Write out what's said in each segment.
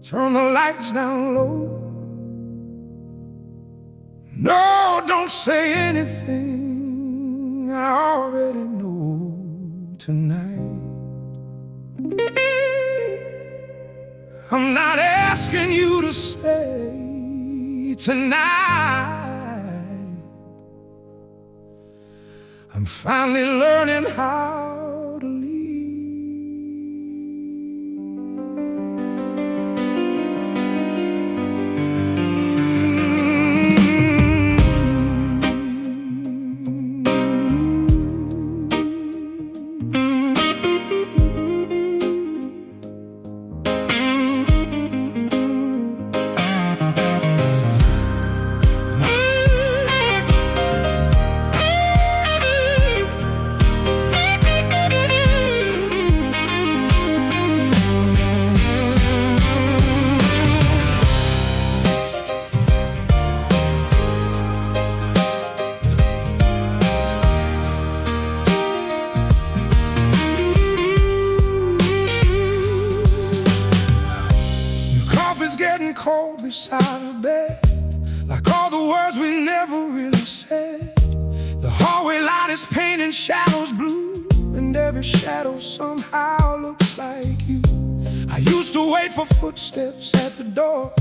Turn the lights down low. No, don't say anything I already know tonight. I'm not asking you to stay tonight. I'm finally learning how to leave. Getting cold beside the bed, like all the words we never really said. The hallway light is painting shadows blue, and every shadow somehow looks like you. I used to wait for footsteps at the door,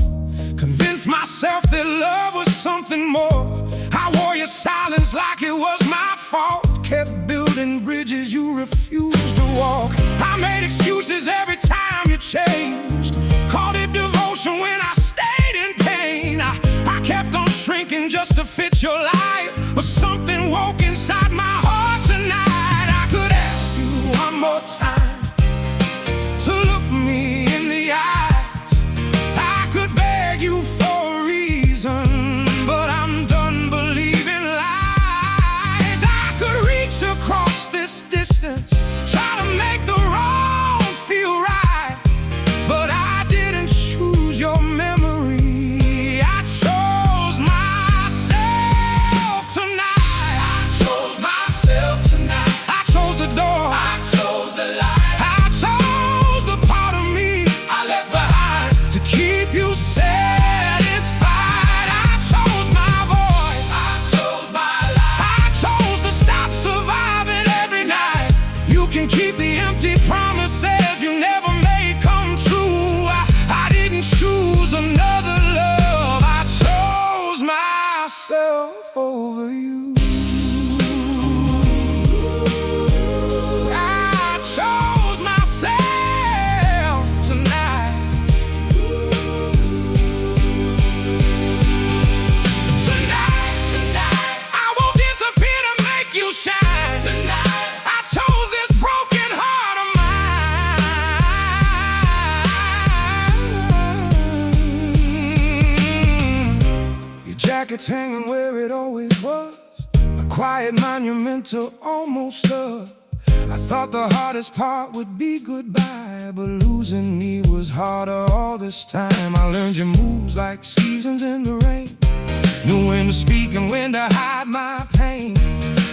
convince myself that love was something more. I wore your silence like it was my fault, kept building bridges you refused to walk. I made excuses every time you changed, called it devotion when I stayed in pain. I kept on shrinking just to fit your life, but something woke inside my heart tonight. I could ask you one more time to look me in the eyes. I could beg you for a reason, but I'm done believing lies. I could reach across this distance, try to make the wrong feel right, but I didn't choose your memory. I chose myself tonight. I chose myself tonight. I chose the door. I chose the light. I chose the part of me I left behind to keep you satisfied. I chose my voice. I chose my life. I chose to stop surviving every night. You can keep the empty promises you never made come true. I didn't choose another love. I chose myself over you. I chose myself tonight. Tonight, I won't disappear to make you shine. Tonight, I chose this broken heart of mine. Your jacket's hanging where it always was, a quiet monument to almost love. I thought the hardest part would be goodbye, but losing me was harder all this time. I learned your moves like seasons in the rain, knew when to speak and when to hide my pain.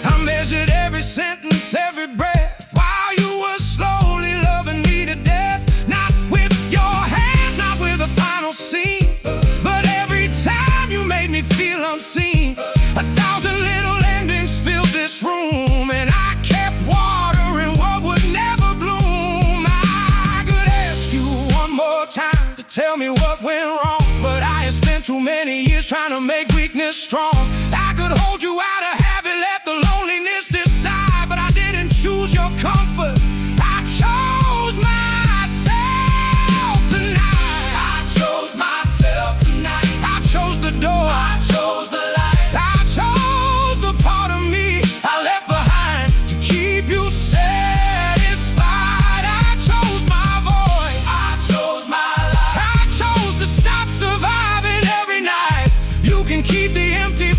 I measured every sentence, every breath, while you were slowly loving me to death. Not with your hand, not with a final scene, but every time you made me feel unseen. 1,000 little endings filled this room, and I kept watering what would never bloom. I could ask you one more time to tell me what went wrong, but I had spent too many years trying to make weakness strong. I could hold you out of habit, let the loneliness decide, but I didn't choose your comfort. I chose myself tonight. I chose myself tonight. I chose the door. I chose the light. I chose the part of me I left behind to keep you satisfied. I chose my voice. I chose my life. I chose to stop surviving every night. You can keep the empty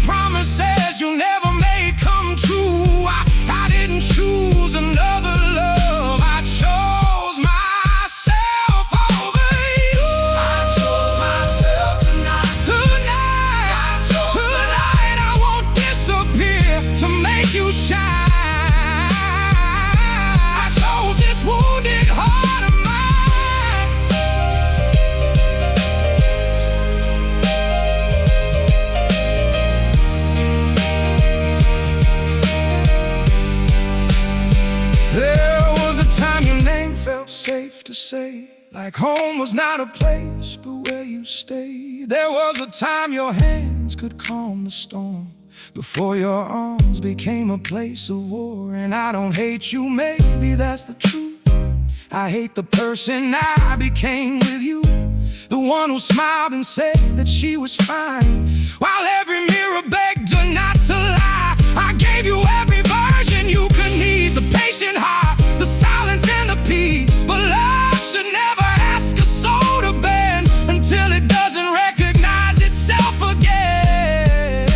say, like home was not a place, but where you stay. There was a time your hands could calm the storm, before your arms became a place of war. And I don't hate you, maybe that's the truth. I hate the person I became with you, the one who smiled and said that she was fine, while every mirror begged her not to lie. I gave you every version you could need, the patient heart, the silence and the peace. But love should never ask a soul to bend until it doesn't recognize itself again.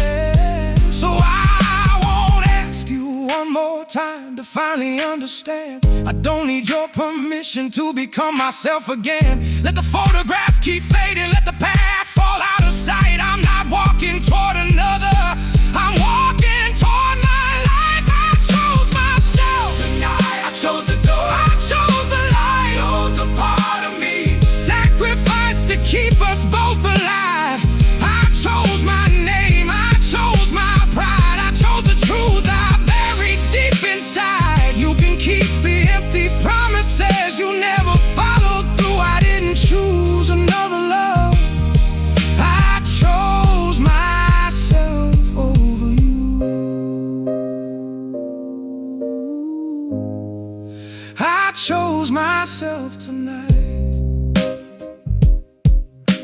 So I won't ask you one more time to finally understand. I don't need your permission to become myself again. Let the photographs keep fading, let the past fall out of sight. I'm not walking toward another, I'm walking toward my life. I chose myself tonight. I chose the door, I chose the light, I chose the part of me sacrificed to keep us both alive. I chose my name, I chose my pride, I chose the truth I buried deep inside. You can keep the empty promises you never followed through. I didn't choose another love, I chose myself over you. I chose myself tonight.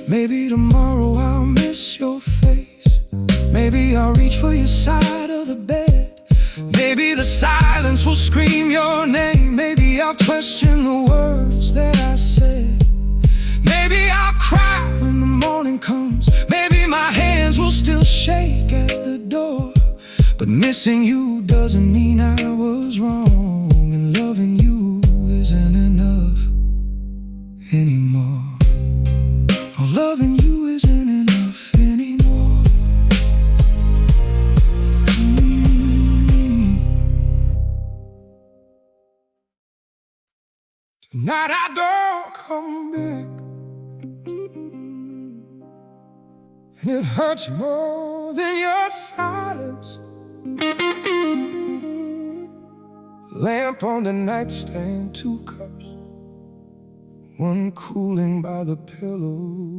Maybe tomorrow I'll miss your face, maybe I'll reach for your side of the bed, maybe the silence will scream your name, maybe I'll question the words that I said, maybe I'll cry when the morning comes, maybe my hands will still shake at the door. But missing you doesn't mean I was wrong, and loving you isn't enough anymore. Oh, loving you isn't enough anymore. Tonight I don't come back, and it hurts more than your silence. Lamp on the nightstand, 2 cups, one cooling by the pillow.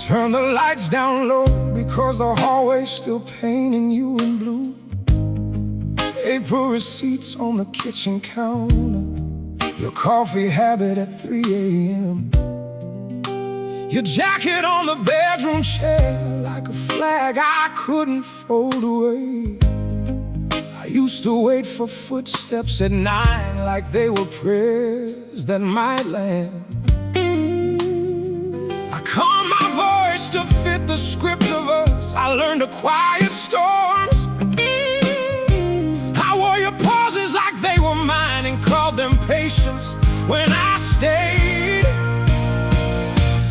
Turn the lights down low, because the hallway's still painting you in blue. April receipts on the kitchen counter, your coffee habit at 3 a.m. Your jacket on the bedroom chair, like a flag I couldn't fold away. I used to wait for footsteps at 9, like they were prayers that might land. I calmed my voice to fit the script of us, I learned to quiet storms. I wore your pauses like they were mine, and called them patience when I stayed.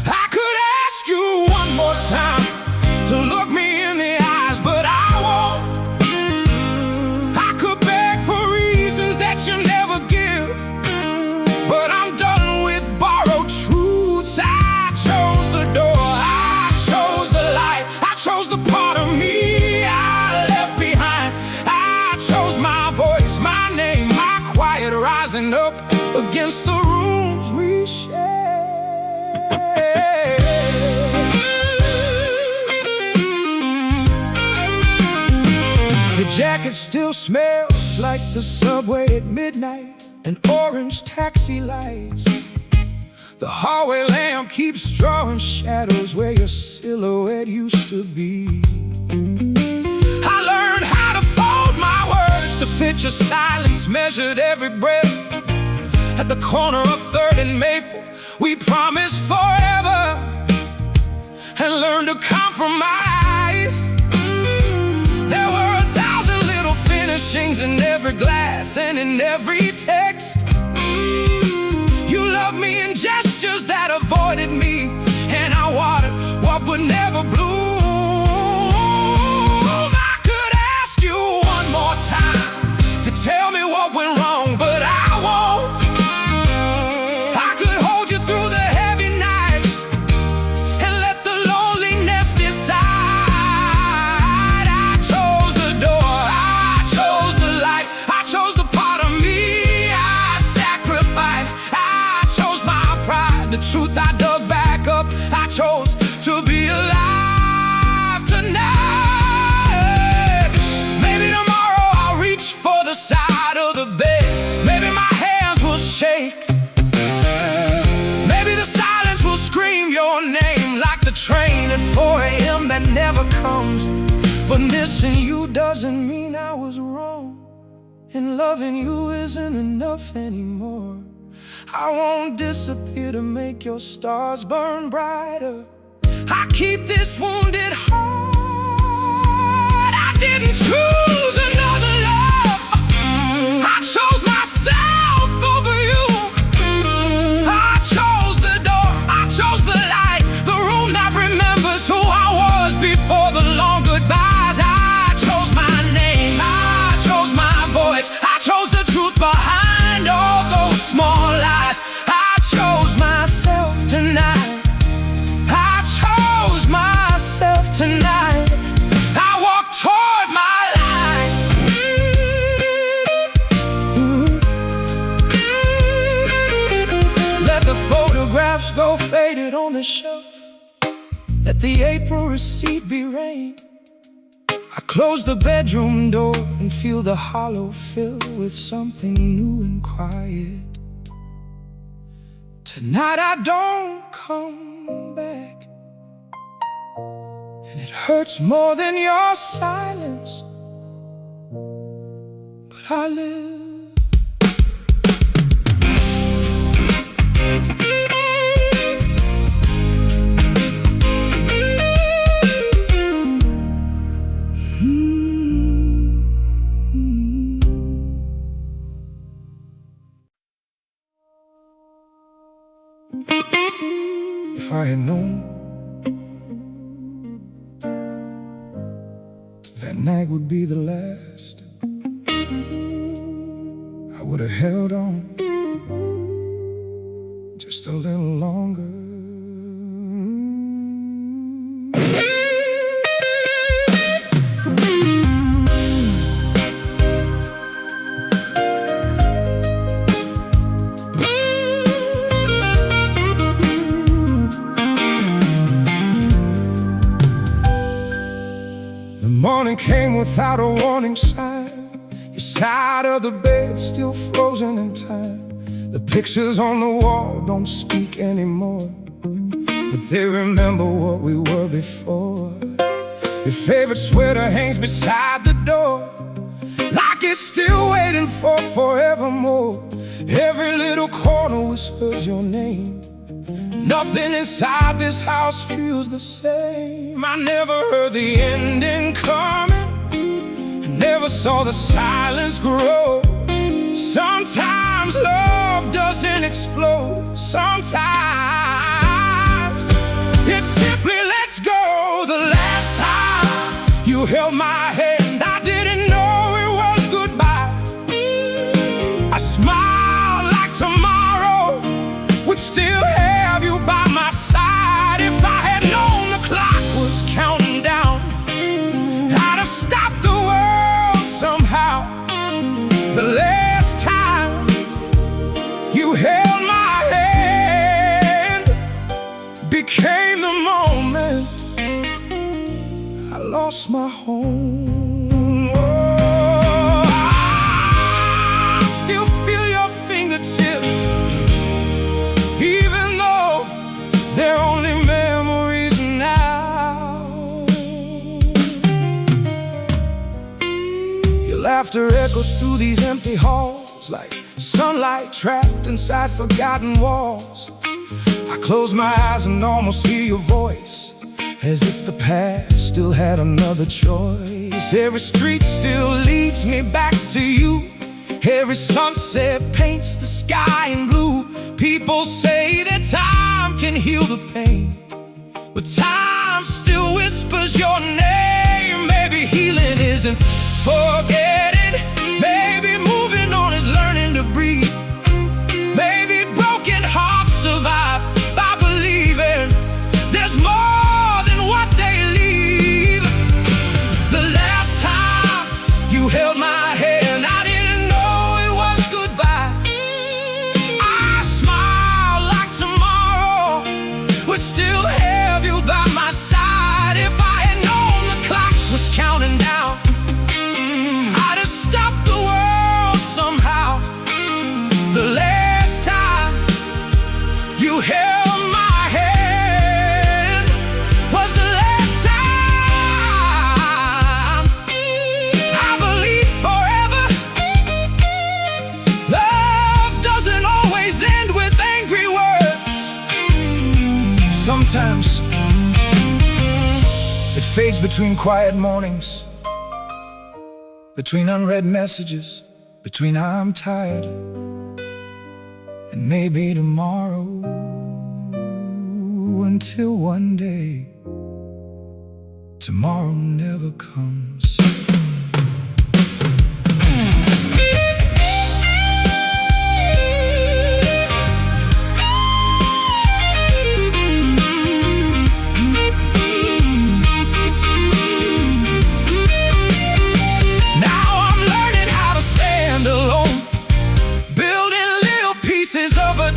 I could ask you one more time to look me in the eyes, but I won't. I could beg for reasons that you never give, but I'm done with borrowed truths. I chose the door, I chose the light, I chose the part of me I left behind. I chose my voice, my name, my quiet rising up against the rooms we share. Your jacket still smells like the subway at midnight and orange taxi lights. The hallway lamp keeps drawing shadows where your silhouette used to be. I learned how to fold my words to fit your silence, measured every breath. At the corner of 3rd and Maple, we promised forever, and learned to compromise. There were 1,000 little finishings in every glass and in every text. You loved me in gestures that avoided me, and I watered what would never bloom. I could But missing you doesn't mean I was wrong, and loving you isn't enough anymore. I won't disappear to make your stars burn brighter. I keep this wounded heart. I didn't choose another love. I chose myself over you. I chose the door, I chose the light, the room that remembers who I was before the long goodbyes. I chose my name, I chose my voice, I chose the truth behind all those small lies. I chose myself tonight. I chose myself tonight. I walk toward my life. Let the photographs go faded on the shelf. Let the April receipt be rain. I close the bedroom door and feel the hollow fill with something new and quiet. Tonight I don't come back, and it hurts more than your silence, but I live. If I had known that night would be the last, I would have held on just a little longer. The morning came without a warning sign. Your side of the bed still frozen in time. The pictures on the wall don't speak anymore, but they remember what we were before. Your favorite sweater hangs beside the door, like it's still waiting for forevermore. Every little corner whispers your name. Nothing inside this house feels the same. I never heard the ending coming, I never saw the silence grow. Sometimes love doesn't explode, sometimes it simply lets go. The last time you held my hand, I didn't know it was goodbye. I smiled like tomorrow would still have you by my side. If I had known the clock was counting down, I'd have stopped the world somehow. The last time you held my hand became the moment I lost my home. Oh, I still feel your fingertips, even though they're only memories now. Your laughter echoes through these empty halls, like sunlight trapped inside forgotten walls. I close my eyes and almost hear your voice, as if the past still had another choice. Every street still leads me back to you. Every sunset paints the sky in blue. People say that time can heal the pain, but time still whispers your name. Maybe healing isn't forgetting, maybe moving on is learning to breathe. Maybe broken hearts survive by believing there's more than what they leave. The last time you held my hand, I didn't know it was goodbye. I smiled like tomorrow would still have you by my side. If I had known the fades between quiet mornings, between unread messages, between I'm tired and maybe tomorrow, until one day tomorrow never comes.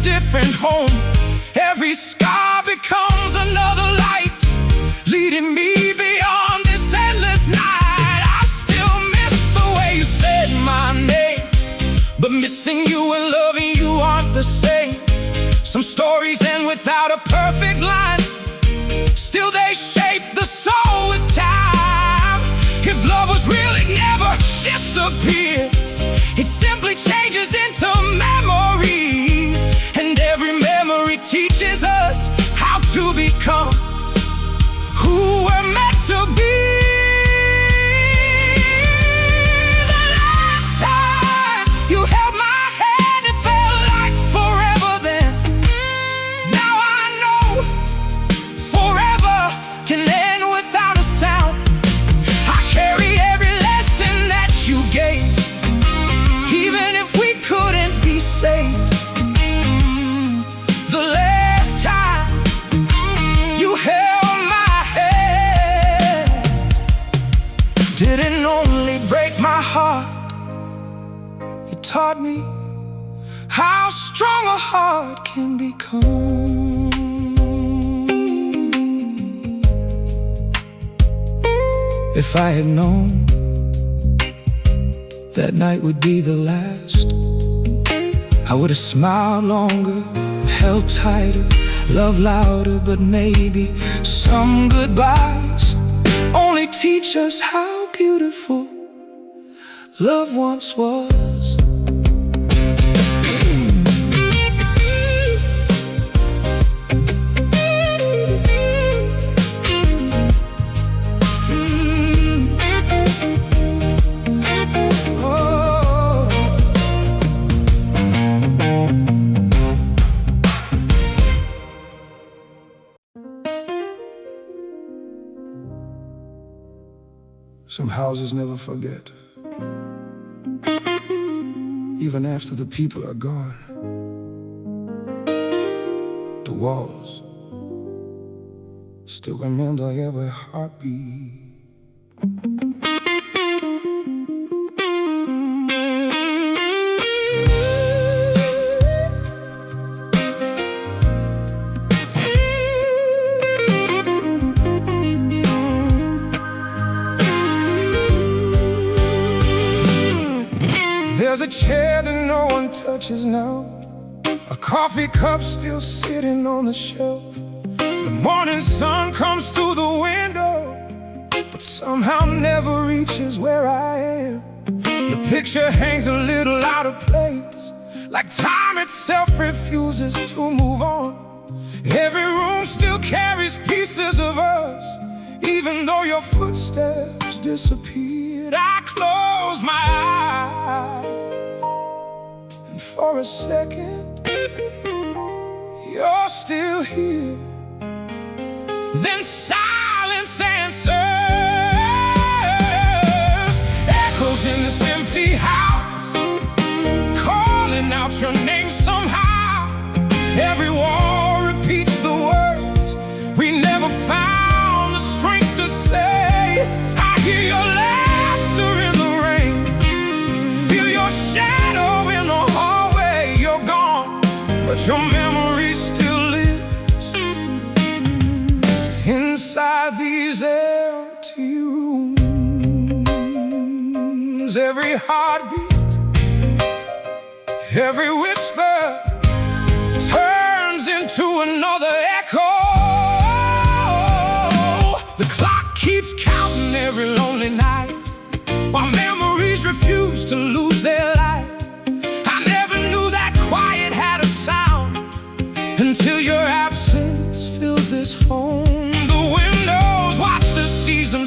Different home. Every scar becomes another light, leading me beyond this endless night. I still miss the way you said my name, but missing you and loving you aren't the same. Some stories end without a perfect line, still they shape the soul with time. If love was real, it never disappears. It simply changes into memories, and every memory teaches us how to become who we're meant to be. The last time you held my hand, it felt like forever then. Now I know forever can end without a sound. I carry every lesson that you gave, even if we couldn't be saved. The last time you held my hand didn't only break my heart, it taught me how strong a heart can become. If I had known that night would be the last, I would have smiled longer, held tighter, loved louder. But maybe some goodbyes only teach us how beautiful love once was. Some houses never forget, even after the people are gone. The walls still remember every heartbeat. There's a chair that no one touches now, a coffee cup still sitting on the shelf. The morning sun comes through the window, but somehow never reaches where I am. Your picture hangs a little out of place, like time itself refuses to move on. Every room still carries pieces of us, even though your footsteps disappeared. I close my eyes, and for a second, you're still here. Then silence answers, echoes in this empty house, calling out your name somehow. Every wall repeats the words we never found the strength to say. I hear your laughter in the rain, feel your shadow in the hallway. You're gone, but your memory still lives inside these empty rooms. Every heartbeat, every whisper turns into another echo. The clock keeps counting every lonely night, while memories refuse to lose their light. I never knew that quiet had a sound until your absence filled this home. The windows watch the season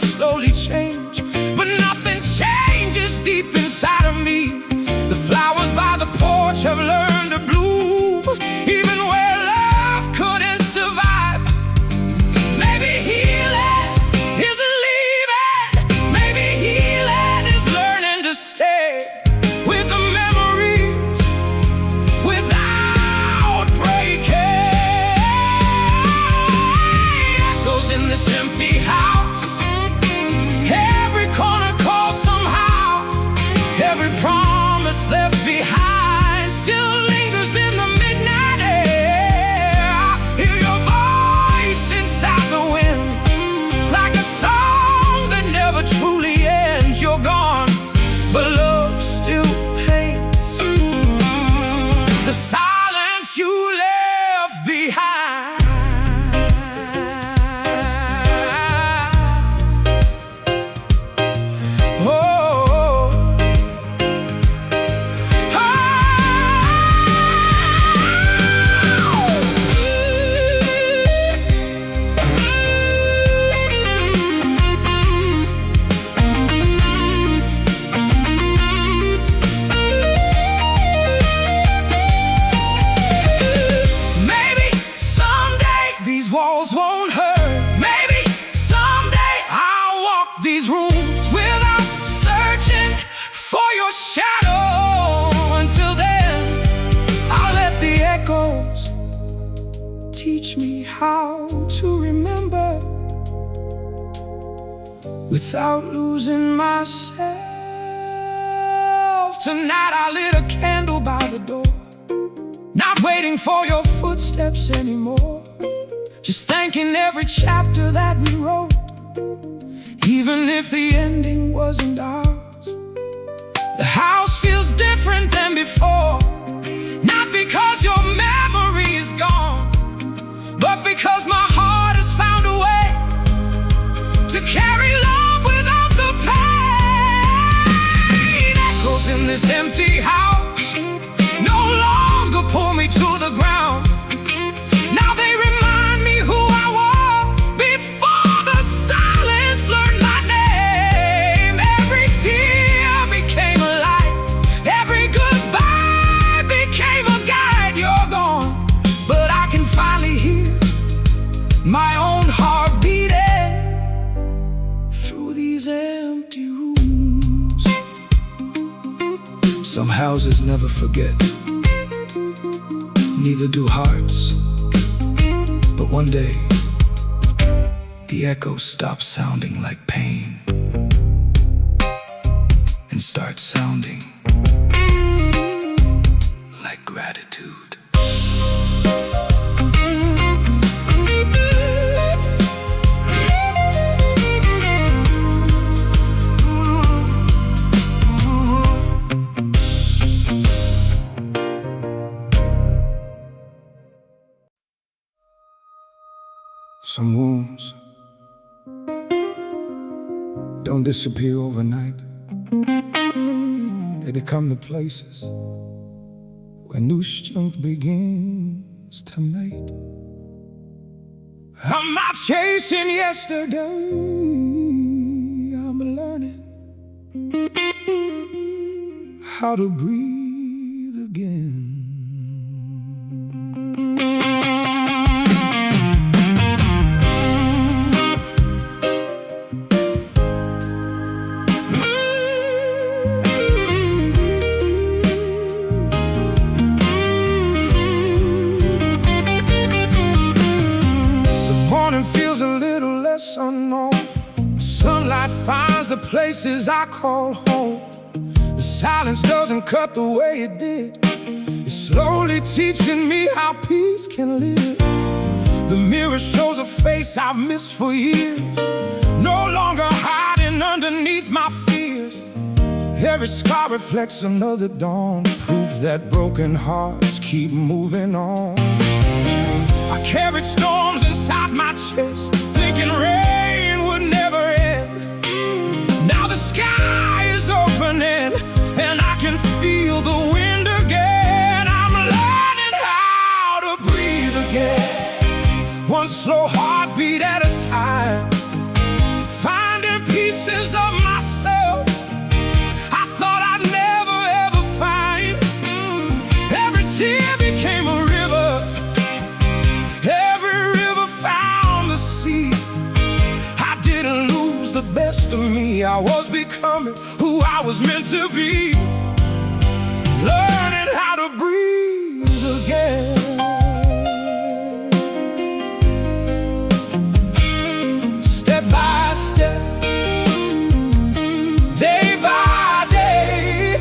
but love still paints the silence you left behind. Walls won't hurt. Maybe someday I'll walk these rooms without searching for your shadow. Until then, I'll let the echoes teach me how to remember without losing myself. Tonight I lit a candle by the door, not waiting for your footsteps anymore. Just thanking every chapter that we wrote, even if the ending wasn't ours. The house feels different than before, not because your memory is gone, but because my heart has found a way to carry love without the pain. Echoes in this empty house no longer pull me to the ground. Now they my own heart beating through these empty rooms. Some houses never forget, neither do hearts. But one day, the echoes stop sounding like pain and start sounding like gratitude. Some wounds don't disappear overnight. They become the places where new strength begins to mate. I'm not chasing yesterday, I'm learning how to breathe again. Feels a little less unknown. Sunlight finds the places I call home. The silence doesn't cut the way it did. It's slowly teaching me how peace can live. The mirror shows a face I've missed for years, no longer hiding underneath my fears. Every scar reflects another dawn, proof that broken hearts keep moving on. I carried storms inside my chest, thinking rain would never end. Now the sky is opening, and I can feel the wind again. I'm learning how to breathe again, one slow heartbeat at a time, finding pieces of myself I thought I'd never ever find. Every tear became a river, I didn't lose the best of me. I was becoming who I was meant to be, learning how to breathe again. Step by step, day by day,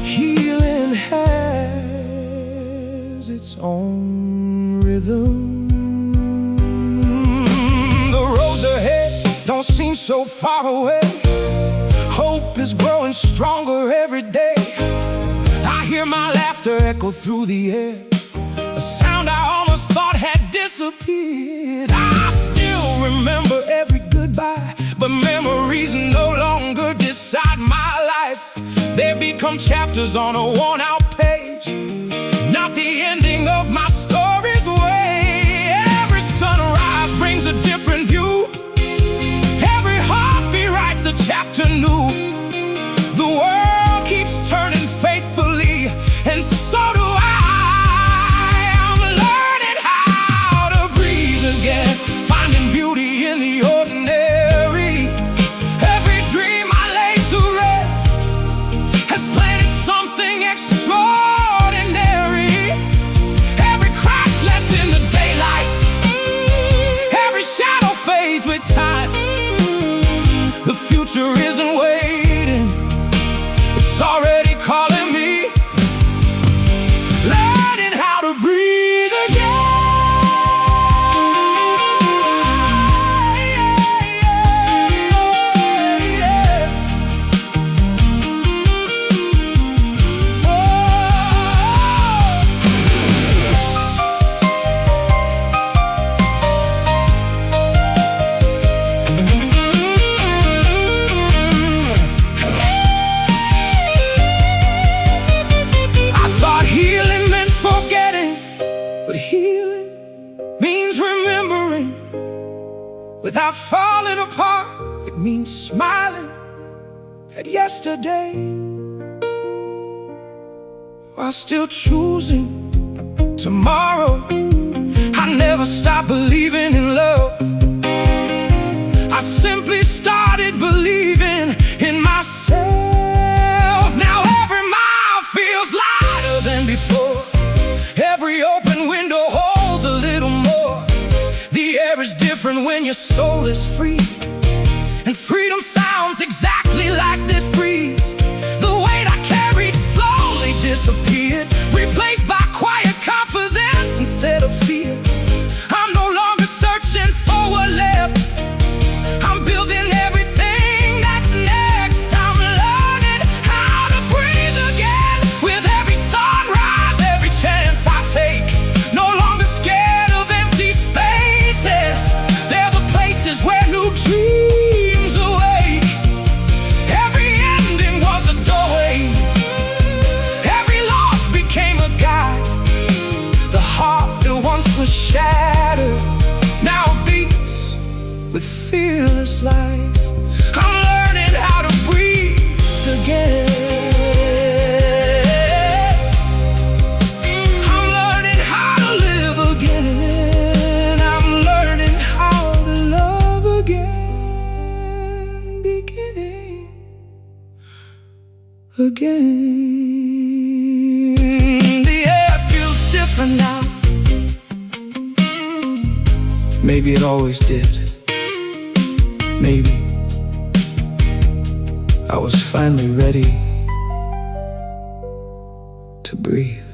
healing has its own rhythm. Don't seem so far away. Hope is growing growing stronger every day. I hear my laughter echo through the air, a sound I almost thought had disappeared. I still remember every goodbye, but memories no longer decide my life. They become chapters on a worn-out page, not the ending of my story's way. Every sunrise brings a different view. Every heartbeat writes a chapter new. The world keeps turning faithfully, and so do I. I'm learning how to breathe again, finding beauty in the ordinary. Every dream I lay to rest has planted something extraordinary. Every crack lets in the daylight, every shadow fades with time. The future isn't waiting, it's already calling me. Learning how to breathe again. But healing means remembering without falling apart. It means smiling at yesterday while still choosing tomorrow. I never stopped believing in love. I simply started believing in myself. Now every mile feels lighter than before. Every open window holds a little more. The air is different when your soul is free, and freedom sounds exactly like this breeze. The weight I carried slowly disappeared, replaced by quiet confidence instead of fear. I'm no longer searching for what left, I'm building everything that's next. I'm learning how to breathe again with every sunrise, every chance I take. No longer scared of empty spaces, they're the places where new dreams awake. Every ending was a doorway, every loss became a guide. The heart that once was shattered now beats with fearless life. I'm learning how to breathe again. I'm learning how to live again. I'm learning how to love again. Beginning again. The air feels different now. Maybe it always did. Maybe I was finally ready to breathe.